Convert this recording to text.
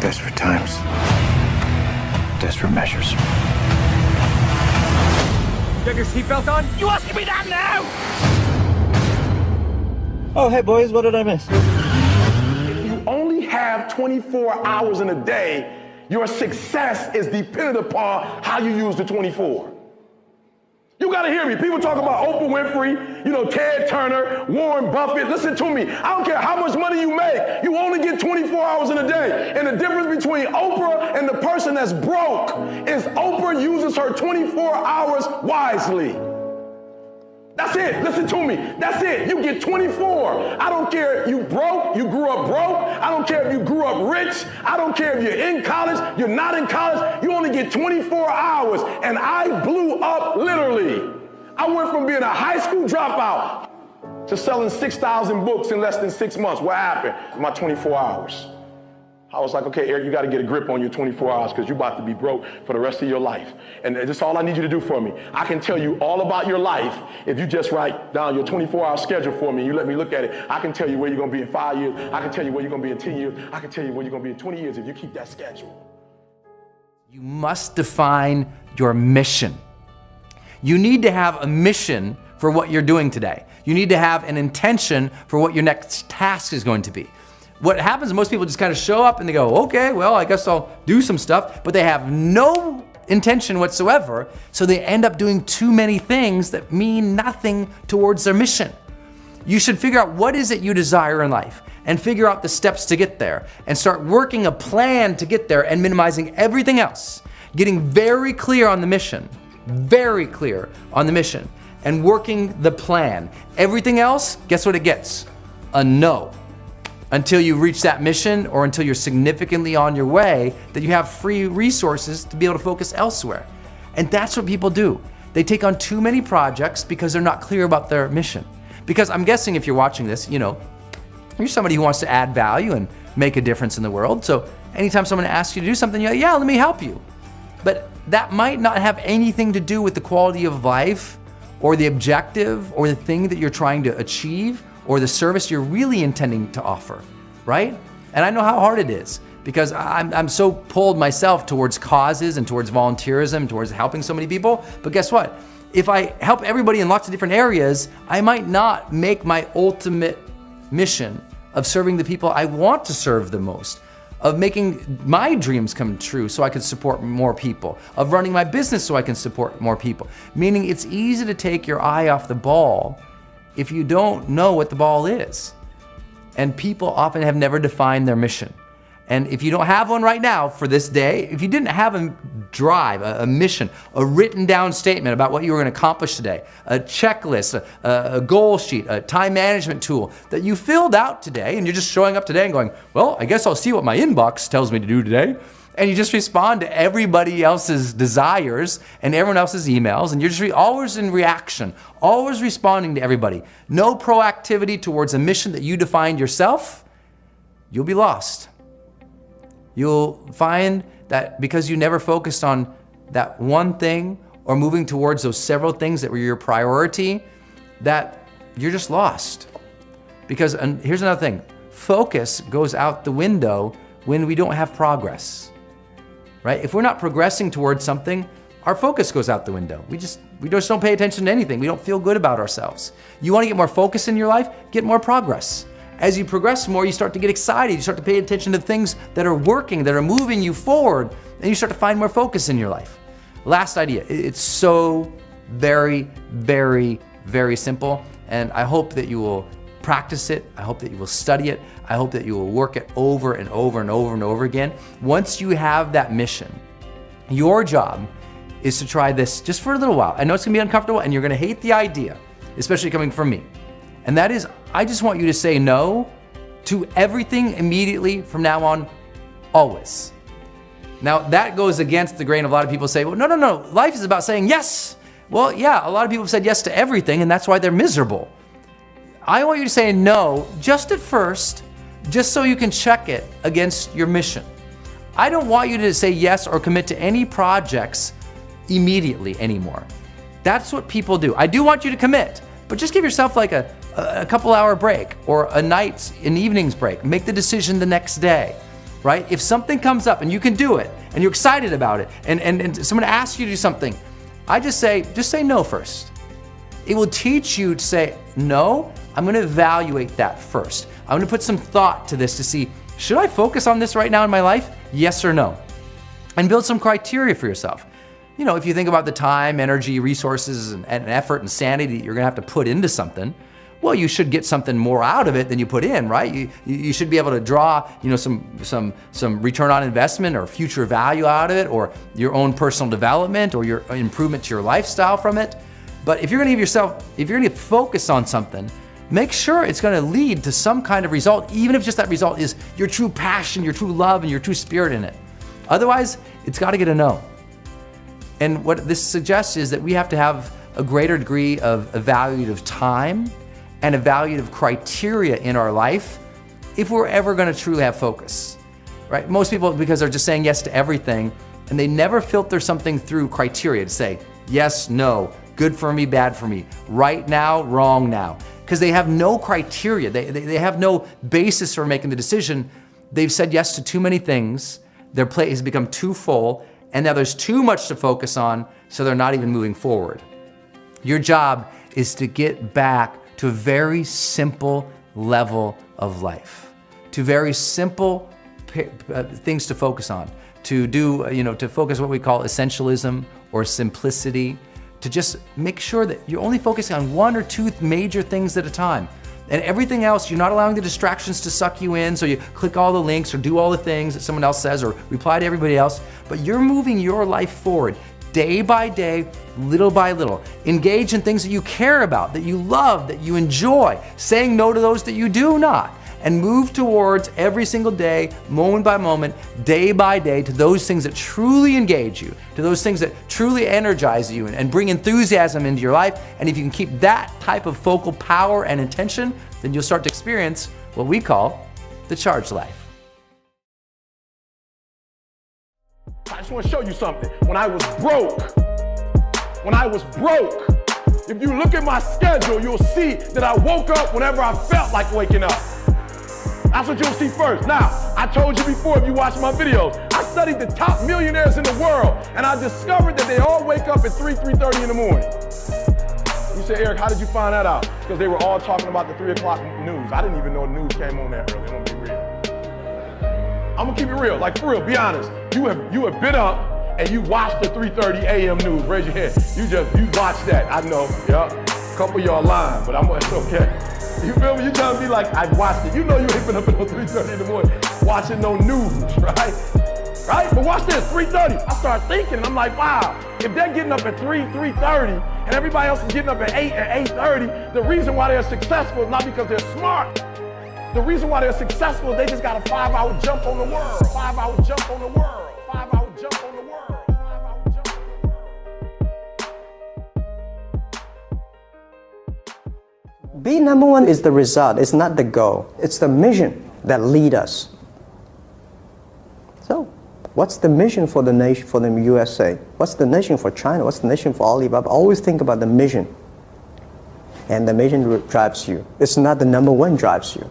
Desperate times, desperate measures. You have your seatbelt on? You asking me that now? Oh, hey boys, what did I miss? If you only have 24 hours in a day, your success is dependent upon how you use the 24. You gotta hear me. People talk about Oprah Winfrey, Ted Turner, Warren Buffett. Listen to me. I don't care how much money you make. You only get 24 hours in a day. And the difference between Oprah and the person that's broke is Oprah uses her 24 hours wisely. That's it. Listen to me. That's it. You get 24. I don't care if you broke, you grew up broke. I don't care if you grew up rich. I don't care if you're in college, you're not in college. You only get 24 hours. And I blew up literally. I went from being a high school dropout to selling 6,000 books in less than 6 months. What happened? My 24 hours. I was like, okay, Eric, you got to get a grip on your 24 hours because you're about to be broke for the rest of your life. And that's all I need you to do for me. I can tell you all about your life if you just write down your 24-hour schedule for me and you let me look at it. I can tell you where you're going to be in 5 years. I can tell you where you're going to be in 10 years. I can tell you where you're going to be in 20 years if you keep that schedule. You must define your mission. You need to have a mission for what you're doing today. You need to have an intention for what your next task is going to be. What happens is most people just kind of show up and they go, okay, well, I guess I'll do some stuff, but they have no intention whatsoever, so they end up doing too many things that mean nothing towards their mission. You should figure out what is it you desire in life and figure out the steps to get there and start working a plan to get there and minimizing everything else. Getting very clear on the mission, and working the plan. Everything else, guess what it gets? A no. Until you reach that mission or until you're significantly on your way, that you have free resources to be able to focus elsewhere. And that's what people do. They take on too many projects because they're not clear about their mission. Because I'm guessing if you're watching this, you're somebody who wants to add value and make a difference in the world. So anytime someone asks you to do something, you're like, yeah, let me help you. But that might not have anything to do with the quality of life or the objective or the thing that you're trying to achieve or the service you're really intending to offer, right? And I know how hard it is because I'm so pulled myself towards causes and towards volunteerism, towards helping so many people. But guess what? If I help everybody in lots of different areas, I might not make my ultimate mission of serving the people I want to serve the most, of making my dreams come true so I can support more people, of running my business so I can support more people. Meaning it's easy to take your eye off the ball if you don't know what the ball is. And people often have never defined their mission. And if you don't have one right now for this day, if you didn't have a drive, a mission, a written down statement about what you were going to accomplish today, a checklist, a goal sheet, a time management tool that you filled out today, and you're just showing up today and going, well, I guess I'll see what my inbox tells me to do today. And you just respond to everybody else's desires and everyone else's emails, and you're just always in reaction, always responding to everybody. No proactivity towards a mission that you defined yourself, you'll be lost. You'll find that because you never focused on that one thing or moving towards those several things that were your priority, that you're just lost. Because, and here's another thing, focus goes out the window when we don't have progress. Right? If we're not progressing towards something, our focus goes out the window. We just don't pay attention to anything. We don't feel good about ourselves. You want to get more focus in your life? Get more progress. As you progress more, you start to get excited. You start to pay attention to things that are working, that are moving you forward, and you start to find more focus in your life. Last idea. It's so very, very, very simple, and I hope that you will practice it. I hope that you will study it. I hope that you will work it over and over and over and over again. Once you have that mission, your job is to try this just for a little while. I know it's gonna be uncomfortable and you're gonna hate the idea, especially coming from me. And that is, I just want you to say no to everything immediately from now on, always. Now that goes against the grain of a lot of people say, well, no, life is about saying yes. Well, yeah, a lot of people have said yes to everything and that's why they're miserable. I want you to say no just at first, just so you can check it against your mission. I don't want you to say yes or commit to any projects immediately anymore. That's what people do. I do want you to commit, but just give yourself like a couple hour break or an evening's break. Make the decision the next day. right? If something comes up and you can do it and you're excited about it and someone asks you to do something, I just say no first. It will teach you to say, no, I'm gonna evaluate that first. I'm gonna put some thought to this to see, should I focus on this right now in my life? Yes or no? And build some criteria for yourself. You know, if you think about the time, energy, resources, and effort and sanity that you're gonna have to put into something, well, you should get something more out of it than you put in, right? You should be able to draw, you know, some return on investment or future value out of it, or your own personal development or your improvement to your lifestyle from it. But if you're gonna focus on something, make sure it's gonna lead to some kind of result, even if just that result is your true passion, your true love, and your true spirit in it. Otherwise, it's gotta get a no. And what this suggests is that we have to have a greater degree of evaluative time and evaluative criteria in our life if we're ever gonna truly have focus, right? Most people, because they're just saying yes to everything, and they never filter something through criteria to say, yes, no, good for me, bad for me, right now, wrong now. Because they have no criteria, they have no basis for making the decision. They've said yes to too many things, their plate has become too full, and now there's too much to focus on, so they're not even moving forward. Your job is to get back to a very simple level of life, to very simple things to focus on, to do, to focus what we call essentialism or simplicity, to just make sure that you're only focusing on one or two major things at a time. And everything else, you're not allowing the distractions to suck you in, so you click all the links or do all the things that someone else says or reply to everybody else, but you're moving your life forward day by day, little by little. Engage in things that you care about, that you love, that you enjoy, saying no to those that you do not, and move towards every single day, moment by moment, day by day, to those things that truly engage you, to those things that truly energize you and bring enthusiasm into your life. And if you can keep that type of focal power and intention, then you'll start to experience what we call the charged life. I just want to show you something. When I was broke, if you look at my schedule, you'll see that I woke up whenever I felt like waking up. That's what you'll see first. Now, I told you before, if you watch my videos, I studied the top millionaires in the world, and I discovered that they all wake up at 3:30 in the morning. You say, Eric, how did you find that out? Because they were all talking about the 3 o'clock news. I didn't even know the news came on that early. I'm gonna be real. I'm gonna keep it real, like for real, be honest. You have been up and you watched the 3:30 a.m. news. Raise your hand. You watched that. I know. Yep. A couple of y'all lying, but it's okay. You feel me? You trying to be like, I watched it. You know you ain't been up until 3:30 in the morning watching no news, right? Right? But watch this, 3:30. I start thinking, and I'm like, wow, if they're getting up at 3:30, and everybody else is getting up at 8 and 8:30, the reason why they're successful is not because they're smart. The reason why they're successful is they just got a 5-hour jump on the world. 5-hour jump on the world. 5-hour jump on the world. 5-hour jump on the world. Being number one is the result, it's not the goal. It's the mission that leads us. So, what's the mission for the nation, for the USA? What's the mission for China? What's the mission for Alibaba? Always think about the mission. And the mission drives you. It's not the number one drives you.